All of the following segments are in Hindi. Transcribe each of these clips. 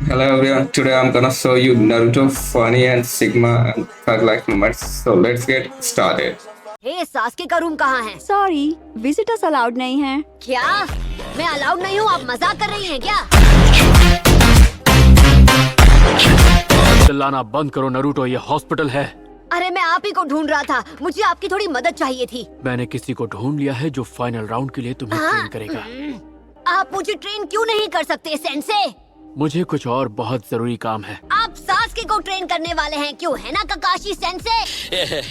Hello everyone, today I'm gonna show you Naruto funny and Sigma and thug like moments. So let's get started. Hey Sasuke का रूम कहाँ है? सॉरी, विजिटर्स अलाउड नहीं है। क्या? मैं अलाउड नहीं हूँ? आप मजाक कर रही हैं क्या? चिल्लाना बंद करो नरूटो, ये हॉस्पिटल है। अरे मैं आप ही को ढूंढ रहा था, मुझे आपकी थोड़ी मदद चाहिए थी। मैंने किसी को ढूंढ लिया है जो फाइनल राउंड के लिए तुम्हें ट्रेन करेगा। आप मुझे ट्रेन क्यों नहीं कर सकते सेंसे? मुझे कुछ और बहुत जरूरी काम है। आप सास्के को ट्रेन करने वाले हैं क्यों, है ना ककाशी सेंसे?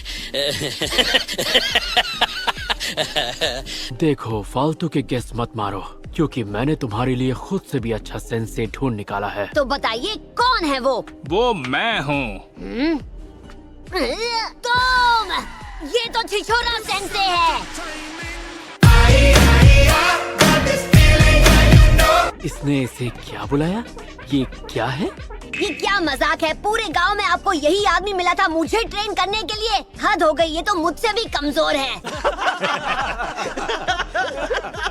देखो, फालतू के गेस मत मारो, क्योंकि मैंने तुम्हारे लिए खुद से भी अच्छा सेंसे ढूंढ निकाला है। तो बताइए कौन है वो? वो मैं हूँ। तुम! ये तो छिछोरा सेंसे है। इसने इसे क्या बुलाया? ये क्या है? ये क्या मजाक है? पूरे गांव में आपको यही आदमी मिला था मुझे ट्रेन करने के लिए? हद हो गई, ये तो मुझसे भी कमजोर है।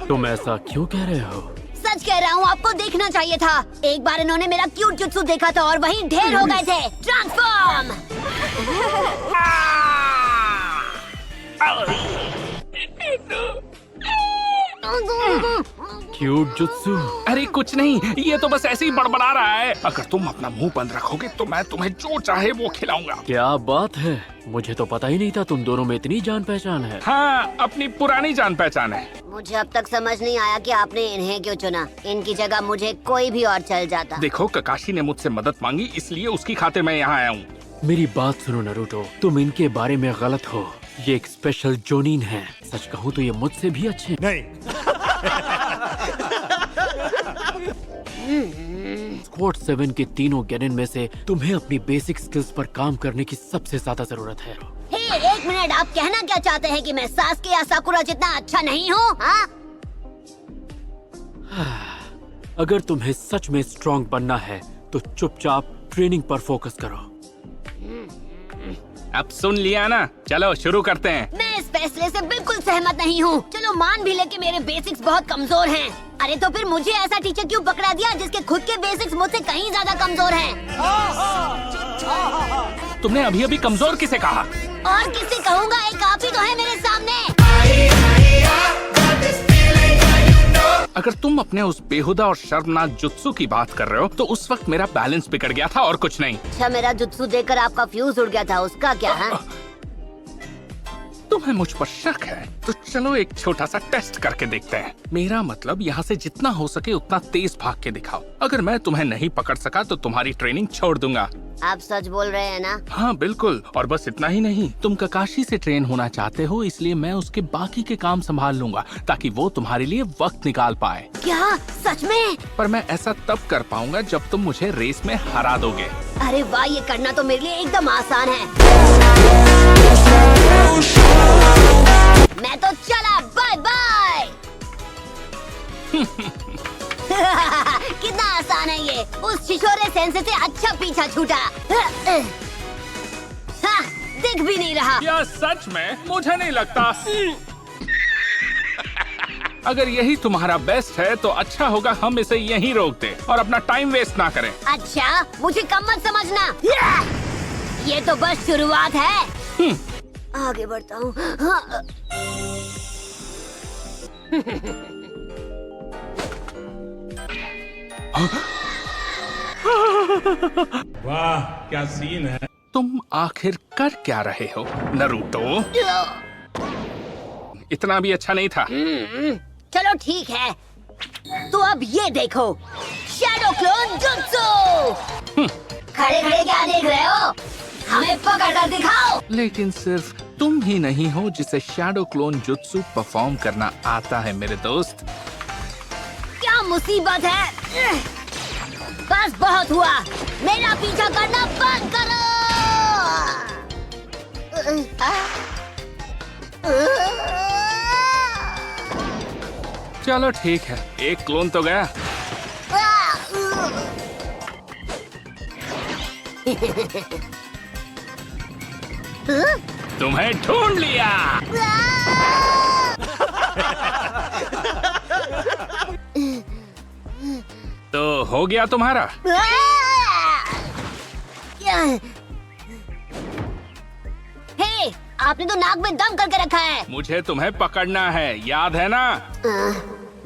तुम ऐसा क्यों कह रहे हो? सच कह रहा हूँ, आपको देखना चाहिए था। एक बार इन्होंने मेरा क्यूट जुत्सु देखा था और वहीं ढेर हो गए थे। ट्रांसफॉर्म! Cute jutsu? अरे कुछ नहीं, ये तो बस ऐसे ही बड़बड़ा रहा है। अगर तुम अपना मुंह बंद रखोगे तो मैं तुम्हें जो चाहे वो खिलाऊंगा। क्या बात है, मुझे तो पता ही नहीं था तुम दोनों में इतनी जान पहचान है। हाँ, अपनी पुरानी जान पहचान है। मुझे अब तक समझ नहीं आया कि आपने इन्हें क्यों चुना। इनकी जगह मुझे कोई भी और चल जाता। देखो, ककाशी ने मुझसे मदद मांगी, इसलिए उसकी खातिर मैं यहाँ आया हूँ। मेरी बात सुनो नरूटो, तुम इनके बारे में गलत हो। ये एक स्पेशल जोनीन है। सच कहूँ तो ये मुझसे भी अच्छे नहीं। स्क्वाड 7 के तीनों गेनिन में से तुम्हें अपनी बेसिक स्किल्स पर काम करने की सबसे ज्यादा जरूरत है। हे, एक मिनट, आप कहना क्या चाहते हैं कि मैं सास्के या साकुरा जितना अच्छा नहीं हूँ? अगर तुम्हें सच में स्ट्रॉन्ग बनना है तो चुपचाप ट्रेनिंग पर फोकस करो। अब सुन लिया ना, चलो शुरू करते हैं। मैं इस फैसले से बिल्कुल सहमत नहीं हूँ। चलो मान भी ले कि मेरे बेसिक्स बहुत कमजोर हैं। अरे तो फिर मुझे ऐसा टीचर क्यों पकड़ा दिया जिसके खुद के बेसिक्स मुझसे कहीं ज्यादा कमजोर हैं? तुमने अभी अभी कमजोर किसे कहा? और किससे कहूँगा, एक आप ही तो है मेरे सामने। अगर तुम अपने उस बेहुदा और शर्मनाक जुत्सु की बात कर रहे हो तो उस वक्त मेरा बैलेंस बिगड़ गया था और कुछ नहीं। अच्छा, मेरा जुत्सु देखकर आपका फ्यूज उड़ गया था, उसका क्या है? तुम्हें मुझ पर शक है तो चलो एक छोटा सा टेस्ट करके देखते हैं। मेरा मतलब यहाँ से जितना हो सके उतना तेज भाग के दिखाओ। अगर मैं तुम्हें नहीं पकड़ सका तो तुम्हारी ट्रेनिंग छोड़ दूंगा। आप सच बोल रहे हैं ना? हाँ बिल्कुल, और बस इतना ही नहीं, तुम ककाशी से ट्रेन होना चाहते हो, इसलिए मैं उसके बाकी के काम संभाल लूंगा ताकि वो तुम्हारे लिए वक्त निकाल पाए। क्या सच में? पर मैं ऐसा तब कर पाऊंगा जब तुम मुझे रेस में हरा दोगे। अरे वाह, ये करना तो मेरे लिए एकदम आसान है। मैं तो चला, बाय बाय। कितना आसान है ये। उस छिछोरे सेंसे से अच्छा पीछा छूटा। हाँ, दिख भी नहीं रहा। या सच में? मुझे नहीं लगता। अगर यही तुम्हारा बेस्ट है तो अच्छा होगा हम इसे यहीं रोक दें और अपना टाइम वेस्ट ना करें। अच्छा, मुझे कम मत समझना। ये तो बस शुरुआत है। आगे बढ़ता हूँ। हाँ। वाह क्या सीन है। तुम आखिर कर क्या रहे हो नरूटो? इतना भी अच्छा नहीं था। चलो ठीक है, तो अब ये देखो, शैडो क्लोन जुत्सु। खड़े खड़े क्या देख रहे हो? हमें पकड़ कर दिखाओ। लेकिन सिर्फ तुम ही नहीं हो जिसे शैडो क्लोन जुत्सु परफॉर्म करना आता है मेरे दोस्त। क्या मुसीबत है? बस बहुत हुआ, मेरा पीछा करना बंद करो। चलो ठीक है, एक क्लोन तो गया। तुम्हें ढूंढ लिया। तो हो गया तुम्हारा? हे, आपने तो नाक में दम करके रखा है। मुझे तुम्हें पकड़ना है, याद है ना?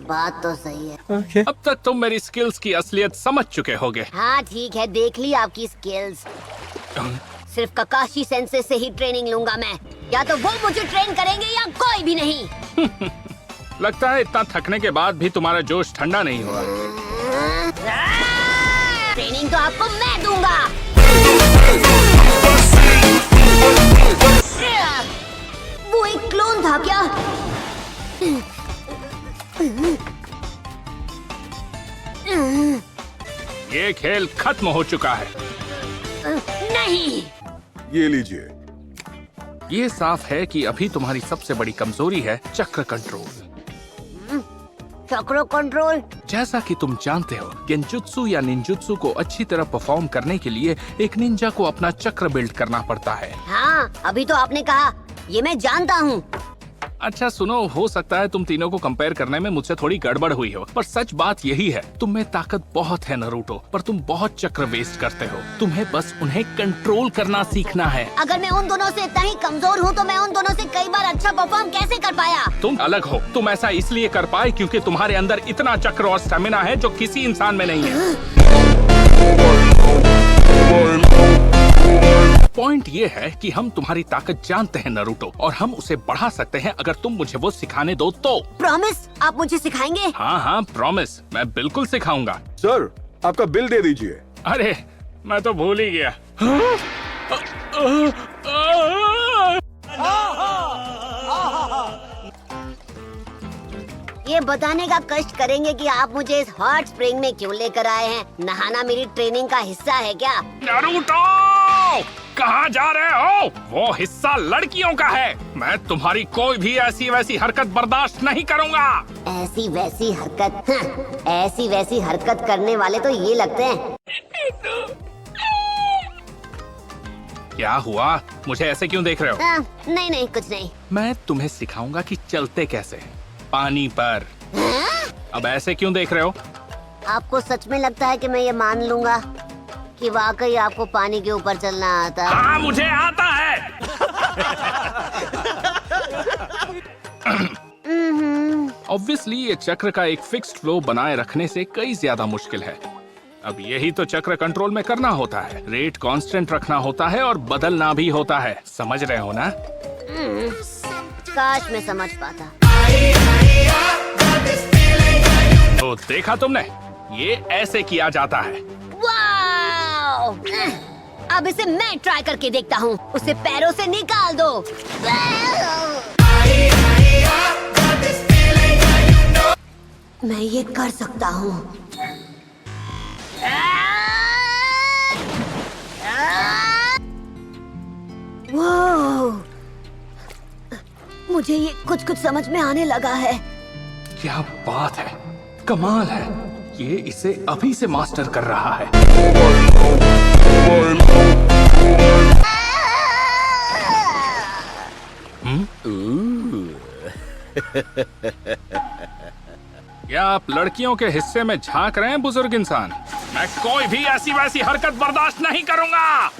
बात तो सही है। अब तक तुम मेरी स्किल्स की असलियत समझ चुके होगे। हाँ ठीक है, देख ली आपकी स्किल्स। सिर्फ ककाशी सेंसे से ही ट्रेनिंग लूंगा मैं। या तो वो मुझे ट्रेन करेंगे या कोई भी नहीं। लगता है इतना थकने के बाद भी तुम्हारा जोश ठंडा नहीं हुआ। ट्रेनिंग तो आपको मैं दूंगा। वो एक क्लोन था क्या? ये खेल खत्म हो चुका है। नहीं। ये लीजिए। ये साफ है कि अभी तुम्हारी सबसे बड़ी कमजोरी है चक्र कंट्रोल। चक्र कंट्रोल? जैसा कि तुम जानते हो, गेंजुत्सु या निंजुत्सु को अच्छी तरह परफॉर्म करने के लिए एक निंजा को अपना चक्र बिल्ड करना पड़ता है। हाँ, अभी तो आपने कहा, ये मैं जानता हूँ। अच्छा सुनो, हो सकता है तुम तीनों को कंपेयर करने में मुझसे थोड़ी गड़बड़ हुई हो, पर सच बात यही है, तुम में ताकत बहुत है नरूटो, पर तुम बहुत चक्र वेस्ट करते हो। तुम्हें बस उन्हें कंट्रोल करना सीखना है। अगर मैं उन दोनों से इतना ही कमजोर हूँ तो मैं उन दोनों से कई बार अच्छा परफॉर्म कैसे कर पाया? तुम अलग हो। तुम ऐसा इसलिए कर पाए क्योंकि तुम्हारे अंदर इतना चक्र और स्टेमिना है जो किसी इंसान में नहीं है। पॉइंट ये है कि हम तुम्हारी ताकत जानते हैं नरूटो, और हम उसे बढ़ा सकते हैं अगर तुम मुझे वो सिखाने दो तो। प्रॉमिस, आप मुझे सिखाएंगे? हाँ हाँ प्रॉमिस, मैं बिल्कुल सिखाऊंगा। सर, आपका बिल दे दीजिए। अरे मैं तो भूल ही गया। ये बताने का कष्ट करेंगे कि आप मुझे इस हॉट स्प्रिंग में क्यों लेकर आए हैं? नहाना मेरी ट्रेनिंग का हिस्सा है क्या? नारुतो! कहाँ जा रहे हो? वो हिस्सा लड़कियों का है। मैं तुम्हारी कोई भी ऐसी वैसी हरकत बर्दाश्त नहीं करूँगा। ऐसी वैसी हरकत? ऐसी वैसी हरकत करने वाले तो ये लगते हैं। क्या हुआ? मुझे ऐसे क्यों देख रहे हो? नहीं नहीं, कुछ नहीं। मैं तुम्हें सिखाऊंगा कि चलते कैसे, पानी पर। अब ऐसे क्यों देख रहे हो? आपको सच में लगता है कि मैं ये मान लूंगा कि वाकई आपको पानी के ऊपर चलना आता है? हाँ मुझे आता है। ऑब्वियसली ये चक्र का एक फिक्स्ड फ्लो बनाए रखने से कई ज्यादा मुश्किल है। अब यही तो चक्र कंट्रोल में करना होता है। रेट कांस्टेंट रखना होता है और बदलना भी होता है। समझ रहे हो ना? काश मैं समझ पाता। तो देखा तुमने, ये ऐसे किया जाता है। वाओ! अब इसे मैं ट्राई करके देखता हूँ। उसे पैरों से निकाल दो। मैं ये कर सकता हूँ। मुझे ये कुछ कुछ समझ में आने लगा है। क्या बात है, कमाल है। ये इसे अभी से मास्टर कर रहा है। क्या आप लड़कियों के हिस्से में झांक रहे हैं बुजुर्ग इंसान? मैं कोई भी ऐसी वैसी हरकत बर्दाश्त नहीं करूंगा।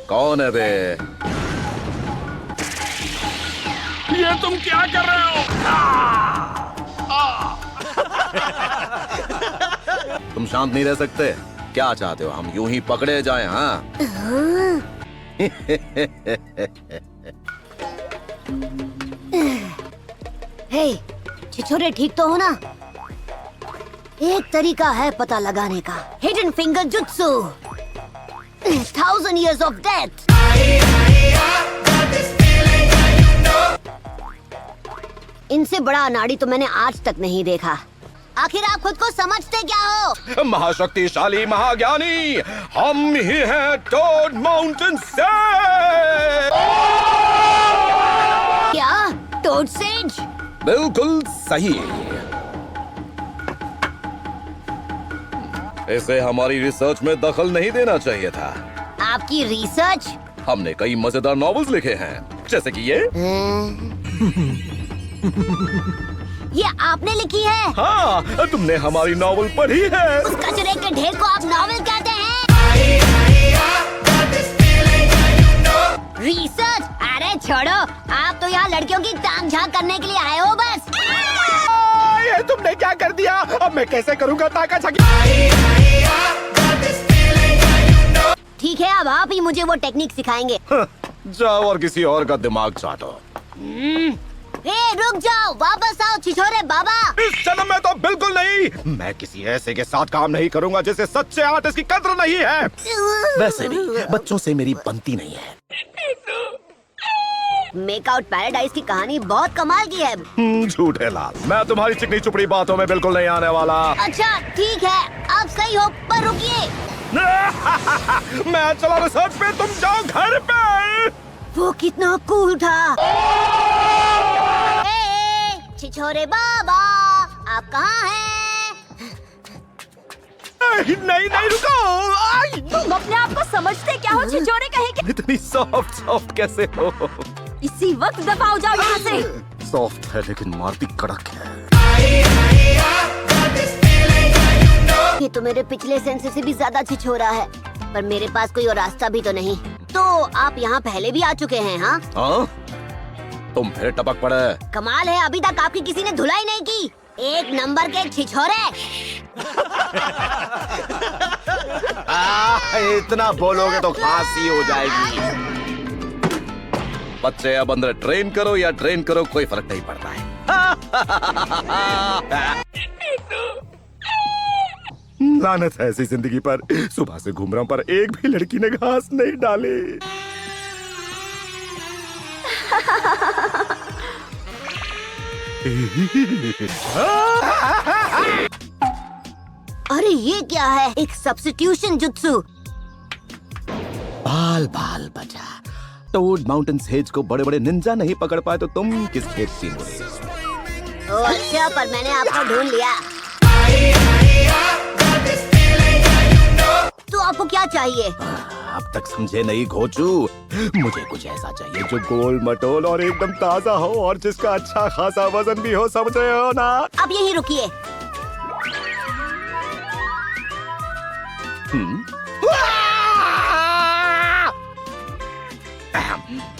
कौन है बे? ये तुम क्या कर रहे हो? तुम शांत नहीं रह सकते? क्या चाहते हो, हम यूं ही पकड़े जाएं? हाँ? हे, छिछोरे ठीक तो हो ना? एक तरीका है पता लगाने का। Hidden finger jutsu. 1000 years of death। इनसे बड़ा अनाड़ी तो मैंने आज तक नहीं देखा। आखिर आप खुद को समझते क्या हो? महाशक्तिशाली महाज्ञानी, हम ही हैं टोड माउंटेन से। क्या? Toad sage? बिल्कुल सही। इसे हमारी रिसर्च में दखल नहीं देना चाहिए था। आपकी रिसर्च? हमने कई मजेदार नॉवेल्स लिखे हैं, जैसे कि ये। ये आपने लिखी है? हाँ, तुमने हमारी नॉवल पढ़ी है। उस कचरे के ढेर को आप नॉवेल कहते हैं? रिसर्च? अरे छोड़ो, आप तो यहाँ लड़कियों की ताक झांक करने के लिए आए हो बस। ये तुमने क्या कर दिया? अब मैं कैसे करूँगा ताका झाकी? ठीक है, अब आप ही मुझे वो टेक्निक सिखाएंगे। जाओ और किसी और का दिमाग चाटो। ए, रुक जाओ, वापस आओ छिछोरे बाबा। इस जन्म में तो बिल्कुल नहीं। मैं किसी ऐसे के साथ काम नहीं करूंगा जिसे सच्चे आर्टिस्ट की कद्र नहीं है। वैसे भी बच्चों से मेरी बनती नहीं है। मेकआउट पैराडाइज की कहानी बहुत कमाल की है। झूठ है लाल, मैं तुम्हारी चिकनी चुपड़ी बातों में बिल्कुल नहीं आने वाला। अच्छा ठीक है, आप सही हो, पर रुकिए। मैं चला रिसर्च पे, तुम जाओ घर पे। वो कितना कूल था। ए, छिछोरे बाबा, आप कहाँ हैं? नहीं नहीं रुको। तुम अपने आप को समझते क्या हो छिछोरे कहे के? इतनी सॉफ्ट सॉफ्ट कैसे हो? इसी वक्त दफा हो जाओ यहाँ से। सॉफ्ट है लेकिन मारती कड़क है। ये तो मेरे पिछले सेंस से भी ज्यादा छिछोरा है, पर मेरे पास कोई और रास्ता भी तो नहीं। तो आप यहाँ पहले भी आ चुके हैं? हाँ, तुम फिर टपक पड़े। कमाल है, अभी तक आपकी किसी ने धुलाई नहीं की। एक नंबर के छिछोरे। इतना बोलोगे तो खांसी हो जाएगी। बच्चे अब अंदर ट्रेन करो या ट्रेन करो, कोई फर्क नहीं पड़ता है। लानत है ऐसी जिंदगी पर। सुबह से घूम रहा हूं पर एक भी लड़की ने घास नहीं डाली। अरे ये क्या है? एक सब्स्टिट्यूशन जुत्सु। बाल बाल बचा। टोड माउंटेन सेज को बड़े बड़े निंजा नहीं पकड़ पाए तो तुम किस खेत की मुझे? ओ अच्छा, पर मैंने आपको ढूंढ लिया। तो आपको क्या चाहिए? अब तक समझे नहीं घोचू। मुझे कुछ ऐसा चाहिए जो गोल मटोल और एकदम ताजा हो और जिसका अच्छा खासा वजन भी हो, समझे हो ना? आप यहीं रुकिए।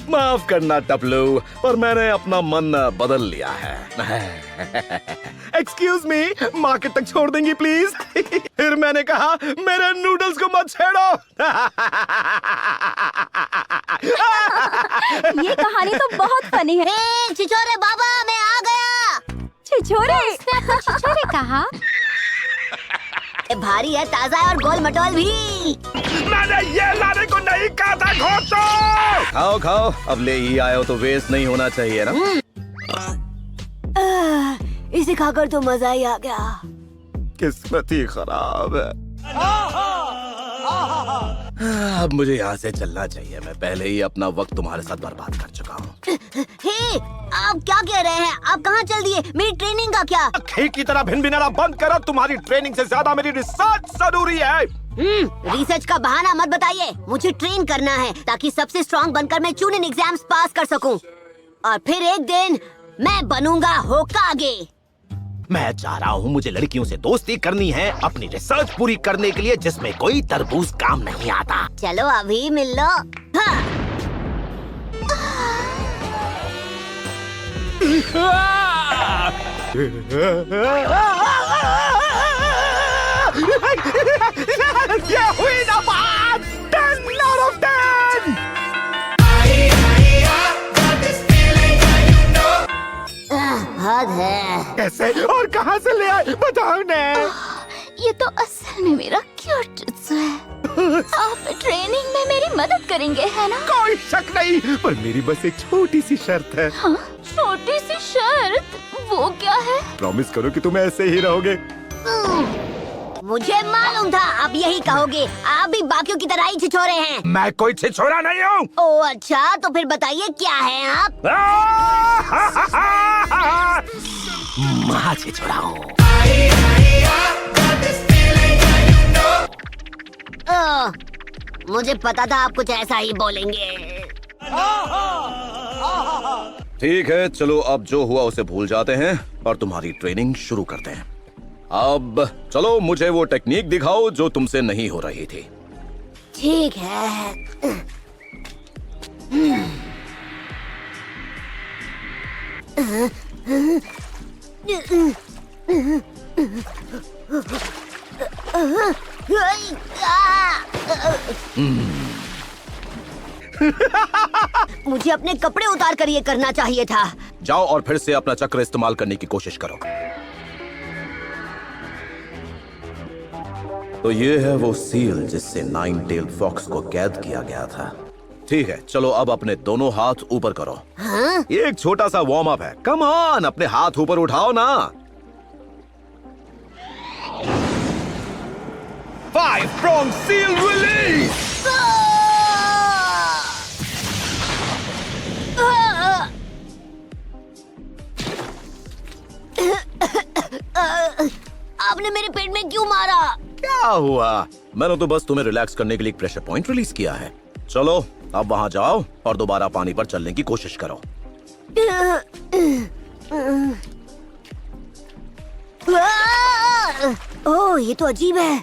माफ करना टपलू, पर मैंने अपना मन बदल लिया है। एक्सक्यूज मी, मार्केट तक छोड़ देंगी प्लीज? फिर मैंने कहा मेरे नूडल्स को मत छेड़ो। ये कहानी तो बहुत फनी है। ए, छिछोरे बाबा, मैं आ गया। छिछोरे? छिछोरे कहा? भारी है, ताजा है और गोल मटोल भी। मैंने ये लाने को नहीं कहा था घोचो। खाओ खाओ, अब ले ही आए हो तो वेस्ट नहीं होना चाहिए ना। इसे खाकर तो मजा ही आ गया। किस्मत ही खराब है। अब मुझे यहाँ से चलना चाहिए। मैं पहले ही अपना वक्त तुम्हारे साथ बर्बाद कर चुका हूँ। हे, आप क्या कह रहे हैं? आप कहाँ चल दिए? मेरी ट्रेनिंग का क्या? खेत की तरह भिन भिनाना बंद करो। तुम्हारी ट्रेनिंग से ज्यादा मेरी रिसर्च जरूरी है। रिसर्च का बहाना मत बताइए। मुझे ट्रेन करना है ताकि सबसे स्ट्रॉन्ग बनकर मैं चूनिंग एग्जाम्स पास कर सकूं। और फिर एक दिन मैं बनूंगा होकागे। मैं चाह रहा हूँ मुझे लड़कियों से दोस्ती करनी है अपनी रिसर्च पूरी करने के लिए, जिसमें कोई तरबूज काम नहीं आता। चलो अभी मिल लो। हाँ। ये हुई ना बात। 10 out of 10। हद है। कैसे और कहाँ से ले आए बताओ ने? ये तो असल में मेरा क्यूट जुत्सु है। आप ट्रेनिंग में मेरी मदद करेंगे, है ना? कोई शक नहीं, पर मेरी बस एक छोटी सी शर्त है। हाँ, छोटी सी शर्त? वो क्या है? प्रॉमिस करो कि तुम ऐसे ही रहोगे। मुझे मालूम था आप यही कहोगे। आप भी बाकियों की तरह ही छिछोरे हैं। मैं कोई छिछोरा नहीं हूँ। ओ अच्छा, तो फिर बताइए क्या है आप? महा छिछोरा हूँ। मुझे पता था आप कुछ ऐसा ही बोलेंगे। ठीक है, चलो अब जो हुआ उसे भूल जाते हैं और तुम्हारी ट्रेनिंग शुरू करते हैं। अब चलो मुझे वो टेक्निक दिखाओ जो तुमसे नहीं हो रही थी। ठीक है। मुझे अपने कपड़े उतार कर ये करना चाहिए था। जाओ और फिर से अपना चक्र इस्तेमाल करने की कोशिश करो। तो ये है वो सील जिससे नाइन टेल फॉक्स को कैद किया गया था। ठीक है, चलो अब अपने दोनों हाथ ऊपर करो। हाँ? ये एक छोटा सा वार्म अप है। कम ऑन, अपने हाथ ऊपर उठाओ ना। 5 prong seal release। आपने मेरे पेट में क्यों मारा? क्या हुआ? मैंने तो बस तुम्हें रिलैक्स करने के लिए एक प्रेशर पॉइंट रिलीज किया है। चलो अब वहां जाओ और दोबारा पानी पर चलने की कोशिश करो। ओह, ये तो अजीब है।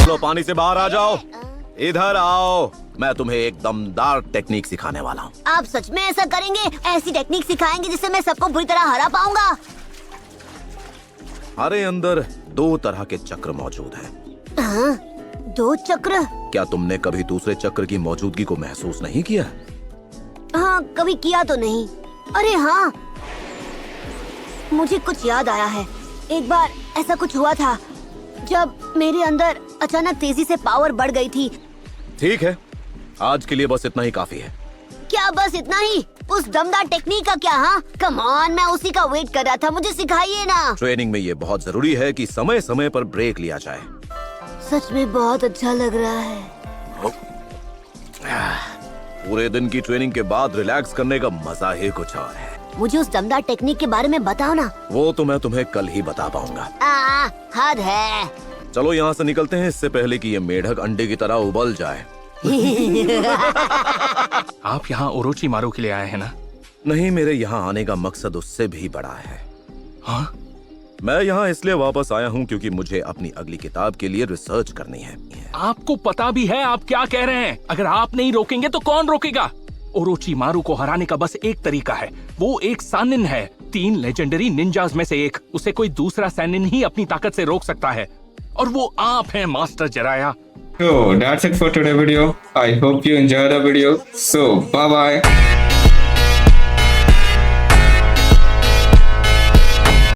चलो पानी से बाहर आ जाओ। इधर आओ, मैं तुम्हें एक दमदार टेक्निक सिखाने वाला हूँ। आप सच में ऐसा करेंगे? ऐसी टेक्निक सिखाएंगे जिससे मैं सबको बुरी तरह हरा पाऊंगा? हमारे अंदर 2 तरह के चक्र मौजूद हैं। हाँ, 2 चक्र? क्या तुमने कभी दूसरे चक्र की मौजूदगी को महसूस नहीं किया? हाँ, कभी किया तो नहीं। अरे हाँ, मुझे कुछ याद आया है। एक बार ऐसा कुछ हुआ था जब मेरे अंदर अचानक तेजी से पावर बढ़ गई थी। ठीक है, आज के लिए बस इतना ही काफी है। क्या बस इतना ही? उस दमदार टेक्निक का क्या? हाँ, कम ऑन, मैं उसी का वेट कर रहा था। मुझे सिखाइए ना। ट्रेनिंग में ये बहुत जरूरी है कि समय समय पर ब्रेक लिया जाए। सच में बहुत अच्छा लग रहा है। पूरे दिन की ट्रेनिंग के बाद रिलैक्स करने का मजा ही कुछ और है। मुझे उस दमदार टेक्निक के बारे में बताओ ना। वो तो मैं तुम्हें कल ही बता पाऊंगा। हद है। चलो यहाँ से निकलते हैं इससे पहले कि ये मेढक अंडे की तरह उबल जाए। आप यहाँ ओरोची मारू के लिए आए हैं ना? नहीं, मेरे यहाँ आने का मकसद उससे भी बड़ा है। हाँ? मैं यहाँ इसलिए वापस आया हूँ क्योंकि मुझे अपनी अगली किताब के लिए रिसर्च करनी है। आपको पता भी है आप क्या कह रहे हैं? अगर आप नहीं रोकेंगे तो कौन रोकेगा? ओरोची मारू को हराने का बस एक तरीका है, वो एक सानिन है, 3 लेजेंडरी निंजास में से एक। उसे कोई दूसरा सानिन ही अपनी ताकत से रोक सकता है, और वो आप हैं मास्टर जराया। So that's it for today video. I hope you enjoyed the video. So bye bye.